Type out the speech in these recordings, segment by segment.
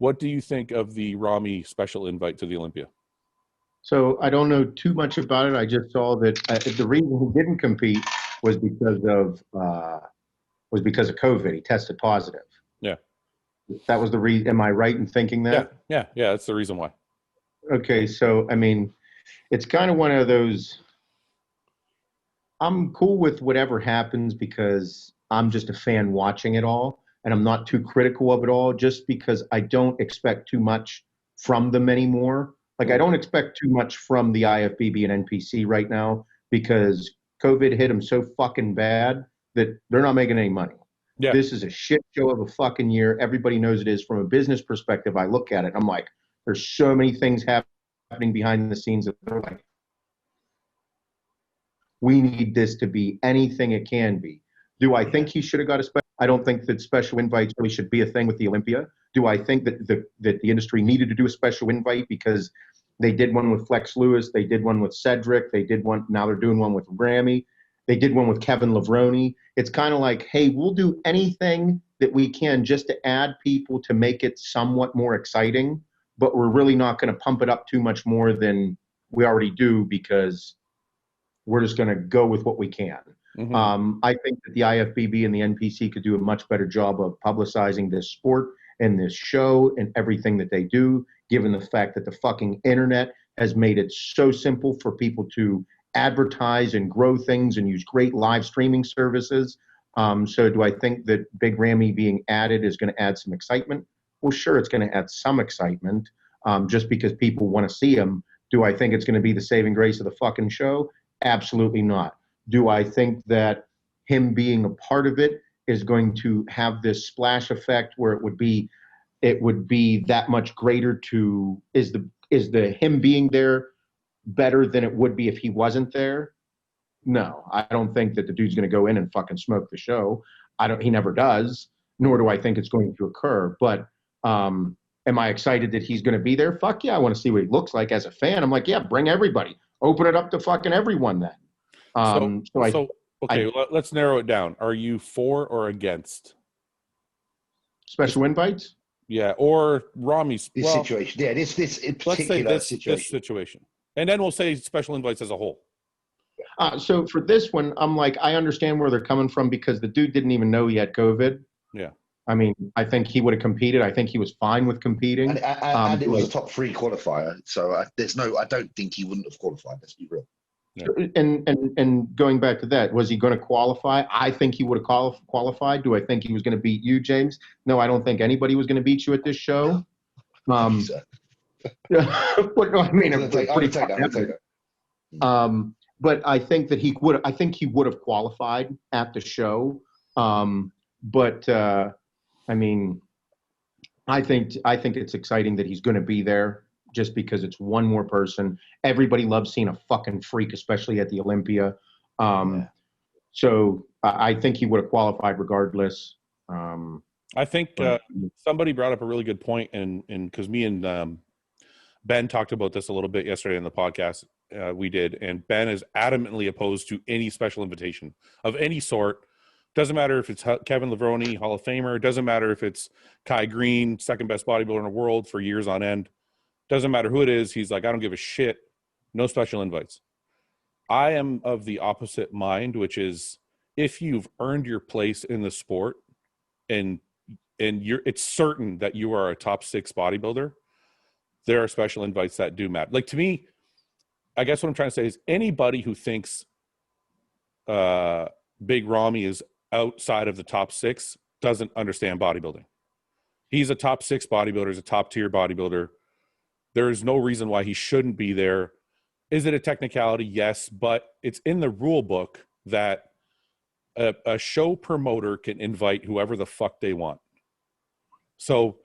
What do you think of the Ramy special invite to the Olympia? So I don't know too much about it. I just saw that the reason he didn't compete was because of COVID. He tested positive. Yeah. That was the reason. Am I right in thinking that? Yeah. That's the reason why. Okay, so I mean, it's kind of one of those. I'm cool with whatever happens because I'm just a fan watching it all, and I'm not too critical of it all. Just because I don't expect too much from them anymore. Like I don't expect too much from the IFBB and NPC right now because COVID hit them so fucking bad that they're not making any money. Yeah. This is a shit show of a fucking year. Everybody knows it is. From a business perspective, I look at it. I'm like, there's so many things happening behind the scenes that they're like, we need this to be anything it can be. Do I think he should have got a special? I don't think that special invites really should be a thing with the Olympia. Do I think that the industry needed to do a special invite because they did one with Flex Lewis, they did one with Cedric, they did one, now they're doing one with Ramy, they did one with Kevin Levrone. It's kind of like, hey, we'll do anything that we can just to add people to make it somewhat more exciting, but we're really not going to pump it up too much more than we already do because we're just going to go with what we can. Mm-hmm. I think that the IFBB and the NPC could do a much better job of publicizing this sport and this show and everything that they do, given the fact that the fucking internet has made it so simple for people to advertise and grow things and use great live streaming services. So do I think that Big Ramy being added is going to add some excitement? Well, sure, it's going to add some excitement just because people want to see him. Do I think it's going to be the saving grace of the fucking show? Absolutely not. Do I think that him being a part of it is going to have this splash effect where it would be that much greater to, is the him being there better than it would be if he wasn't there? No, I don't think that the dude's going to go in and fucking smoke the show. He never does, nor do I think it's going to occur. But am I excited that he's going to be there? Fuck yeah, I want to see what he looks like as a fan. I'm like, yeah, bring everybody. Open it up to fucking everyone then. Let's narrow it down. Are you for or against special invites? Yeah, or Ramy's situation. Yeah, this in particular situation. This situation. And then we'll say special invites as a whole. So for this one, I'm like, I understand where they're coming from because the dude didn't even know he had COVID. Yeah. I mean, I think he would have competed. I think he was fine with competing. And it was a top 3 qualifier. So I don't think he wouldn't have qualified. Let's be real. Yeah. And going back to that, was he going to qualify? I think he would have qualified. Do I think he was going to beat you, James? No, I don't think anybody was going to beat you at this show. But no, I mean, I'll take that. But I think that he would. I think he would have qualified at the show. I mean, I think it's exciting that he's going to be there just because it's one more person. Everybody loves seeing a fucking freak, especially at the Olympia. So I think he would have qualified regardless. I think somebody brought up a really good point, and because me and Ben talked about this a little bit yesterday in the podcast we did, and Ben is adamantly opposed to any special invitation of any sort. Doesn't matter if it's Kevin Levrone, Hall of Famer. Doesn't matter if it's Kai Green, second best bodybuilder in the world for years on end. Doesn't matter who it is. He's like, I don't give a shit. No special invites. I am of the opposite mind, which is if you've earned your place in the sport and it's certain that you are a top 6 bodybuilder, there are special invites that do matter. Like, to me, I guess what I'm trying to say is anybody who thinks Big Ramy is outside of the top 6 doesn't understand bodybuilding. He's a top 6 bodybuilder. He's a top tier bodybuilder. There is no reason why he shouldn't be there. Is it a technicality? Yes, but it's in the rule book that a show promoter can invite whoever the fuck they want. So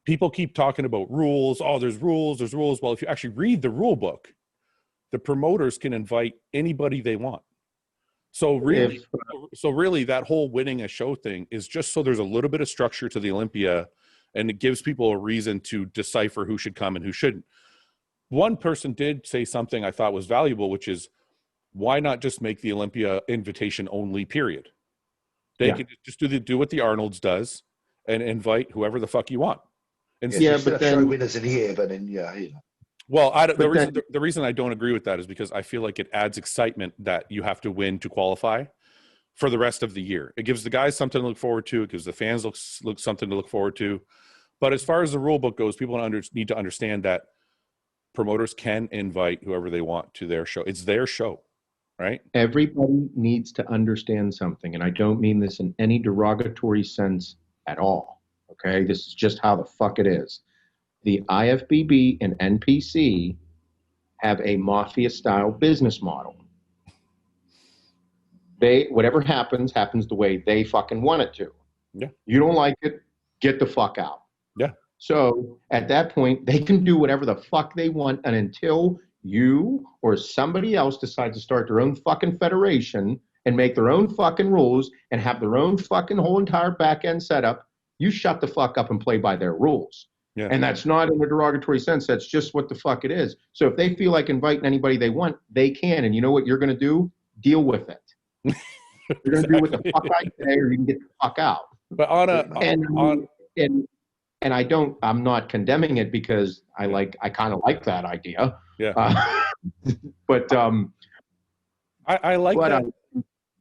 people keep talking about rules. Oh, there's rules. Well, if you actually read the rule book, the promoters can invite anybody they want. So really that whole winning a show thing is just so there's a little bit of structure to the Olympia, and it gives people a reason to decipher who should come and who shouldn't. One person did say something I thought was valuable, which is, why not just make the Olympia invitation only, period? They could just do what the Arnold's does and invite whoever the fuck you want. And Yeah, Yeah, so but show then, winners in here, but then you know. well, but then, the reason I don't agree with that is because I feel like it adds excitement that you have to win to qualify for the rest of the year. It gives the guys something to look forward to. It gives the fans look something to look forward to. But as far as the rule book goes, people need to understand that promoters can invite whoever they want to their show. It's their show, right? everybody needs to understand something, and I don't mean this in any derogatory sense at all. Okay, this is just how the fuck it is. The IFBB and NPC have a mafia-style business model. Whatever happens the way they fucking want it to. Yeah. You don't like it, get the fuck out. Yeah. So at that point, they can do whatever the fuck they want, and until you or somebody else decides to start their own fucking federation and make their own fucking rules and have their own fucking whole entire back end setup, you shut the fuck up and play by their rules. Yeah. And that's not in a derogatory sense. That's just what the fuck it is. So if they feel like inviting anybody they want, they can. And you know what you're going to do? Deal with it. You're going to do what the fuck I say, or you can get the fuck out. But I'm not condemning it because I kind of like that idea. Yeah. But I like that.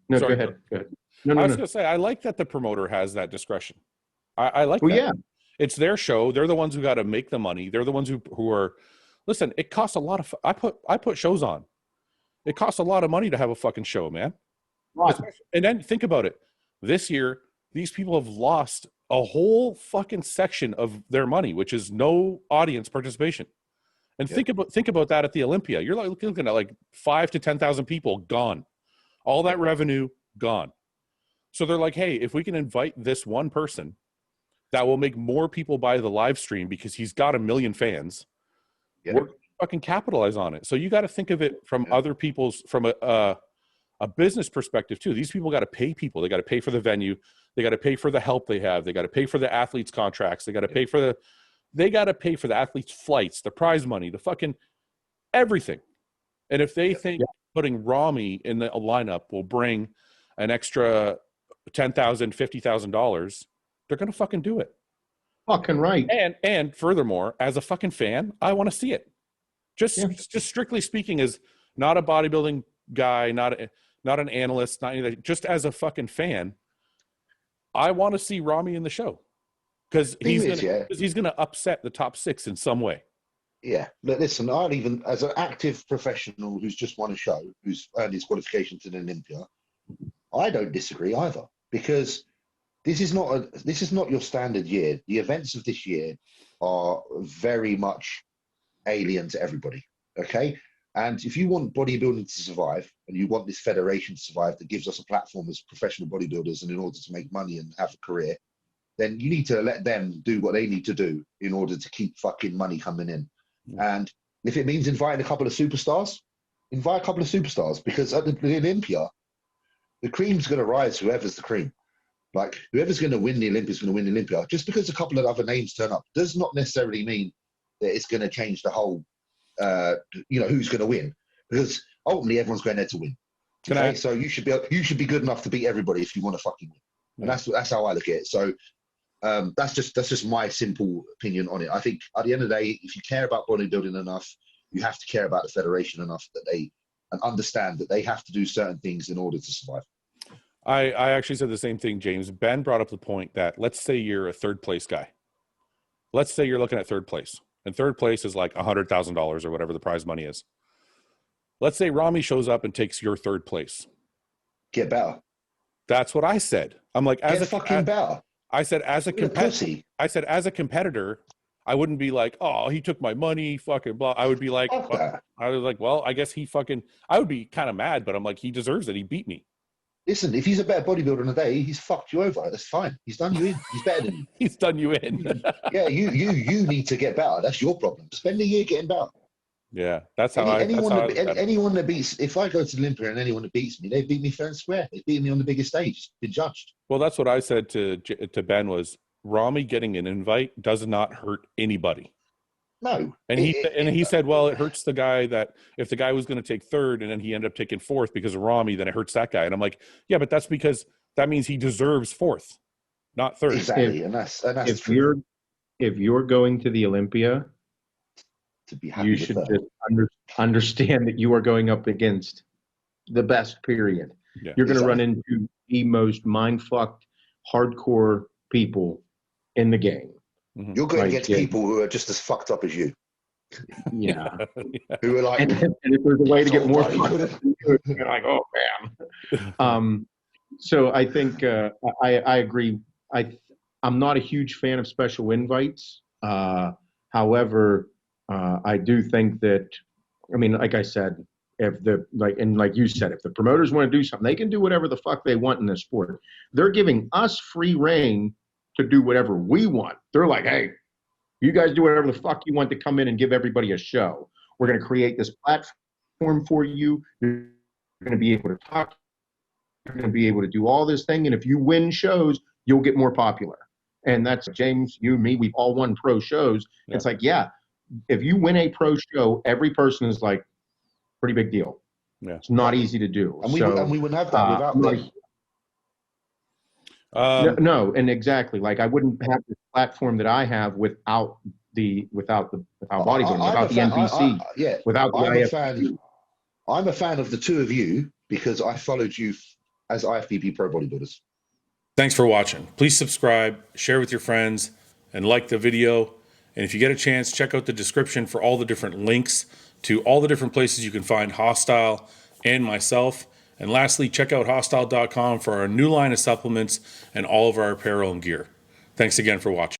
No, Sorry, go ahead. Go ahead. No, I was going to say, I like that the promoter has that discretion. I like Well, that. yeah. It's their show. They're the ones who got to make the money. They're the ones who are, listen, it costs a lot of, I put shows on. It costs a lot of money to have a fucking show, man. Right. And then think about it. This year, these people have lost a whole fucking section of their money, which is no audience participation. And think about that at the Olympia. You're looking at like 5,000 to 10,000 people gone. All that revenue gone. So they're like, hey, if we can invite this one person, that will make more people buy the live stream because he's got 1 million fans. Yeah. We're fucking capitalize on it. So you got to think of it from other people's, from a business perspective too. These people got to pay people. They got to pay for the venue. They got to pay for the help they have. They got to pay for the athletes' contracts. They got to pay for the athletes' flights, the prize money, the fucking everything. And if they think putting Ramy in the lineup will bring an extra $10,000, $50,000, they're going to fucking do it. Fucking right. And furthermore, as a fucking fan, I want to see it. Just strictly speaking, as not a bodybuilding guy, not an analyst, not anything, just as a fucking fan, I want to see Ramy in the show because he's going to upset the top 6 in some way. Yeah, but listen, I'll even, as an active professional who's just won a show, who's earned his qualification to the Olympia, I don't disagree either, because this is not your standard year. The events of this year are very much alien to everybody, okay? And if you want bodybuilding to survive, and you want this federation to survive that gives us a platform as professional bodybuilders and in order to make money and have a career, then you need to let them do what they need to do in order to keep fucking money coming in. And if it means inviting a couple of superstars, invite a couple of superstars, because at the Olympia, the cream's going to rise, whoever's the cream. Like, whoever's going to win the Olympia is going to win the Olympia. Just because a couple of other names turn up does not necessarily mean that it's going to change the whole, who's going to win. Because ultimately, everyone's going there to win. Okay? So you should be good enough to beat everybody if you want to fucking win. And that's how I look at it. So that's just my simple opinion on it. I think at the end of the day, if you care about bodybuilding enough, you have to care about the federation enough and understand that they have to do certain things in order to survive. I actually said the same thing, James. Ben brought up the point that let's say you're a third place guy. Let's say you're looking at third place, and third place is like $100,000 or whatever the prize money is. Let's say Ramy shows up and takes your third place. Get better. That's what I said. I'm like, better. I said, as a competitor, I wouldn't be like, oh, he took my money, fucking blah. I would be like, well, I guess I would be kind of mad, but I'm like, he deserves it. He beat me. Listen, if he's a better bodybuilder in a day, he's fucked you over. That's fine. He's done you in. He's better than you. He's done you in. Yeah, you need to get better. That's your problem. Spend a year getting better. Yeah, that's how anyone that beats, if I go to Olympia and anyone that beats me, they beat me fair and square. They beat me on the biggest stage. Been judged. Well, that's what I said to Ben was Ramy getting an invite does not hurt anybody. No. And he said, well, it hurts the guy that if the guy was going to take third and then he ended up taking fourth because of Ramy, then it hurts that guy. And I'm like, yeah, but that's because that means he deserves fourth, not third. Exactly. And that's true. if you're going to the Olympia, To be happy you with should that. just understand that you are going up against the best, period. Yeah. You're going to run Exactly. into the most mind-fucked, hardcore people in the game. You're going Like, against yeah, people who are just as fucked up as you, yeah. who are like, And if there's a way to get "Oh, more buddy, fucked up than you, you're like, oh, man. So I think I agree. I'm not a huge fan of special invites. However, I do think that, I mean, like I said, if the like you said, if the promoters want to do something, they can do whatever the fuck they want in this sport. They're giving us free reign to do whatever we want. They're like, hey, you guys do whatever the fuck you want to come in and give everybody a show. We're going to create this platform for you. You're going to be able to talk. You're going to be able to do all this thing. And if you win shows, you'll get more popular. And that's James, you, me, we've all won pro shows. Yeah. It's like, yeah, if you win a pro show, every person is like, pretty big deal. Yeah. It's not easy to do. and we wouldn't have that without like, them. no, and exactly. Like I wouldn't have the platform that I have without bodybuilding, without the NPC, without the IFBB. I'm a fan of the two of you because I followed you as IFBB pro bodybuilders. Thanks for watching. Please subscribe, share with your friends, and like the video. And if you get a chance, check out the description for all the different links to all the different places you can find Hostile and myself. And lastly, check out hostile.com for our new line of supplements and all of our apparel and gear. Thanks again for watching.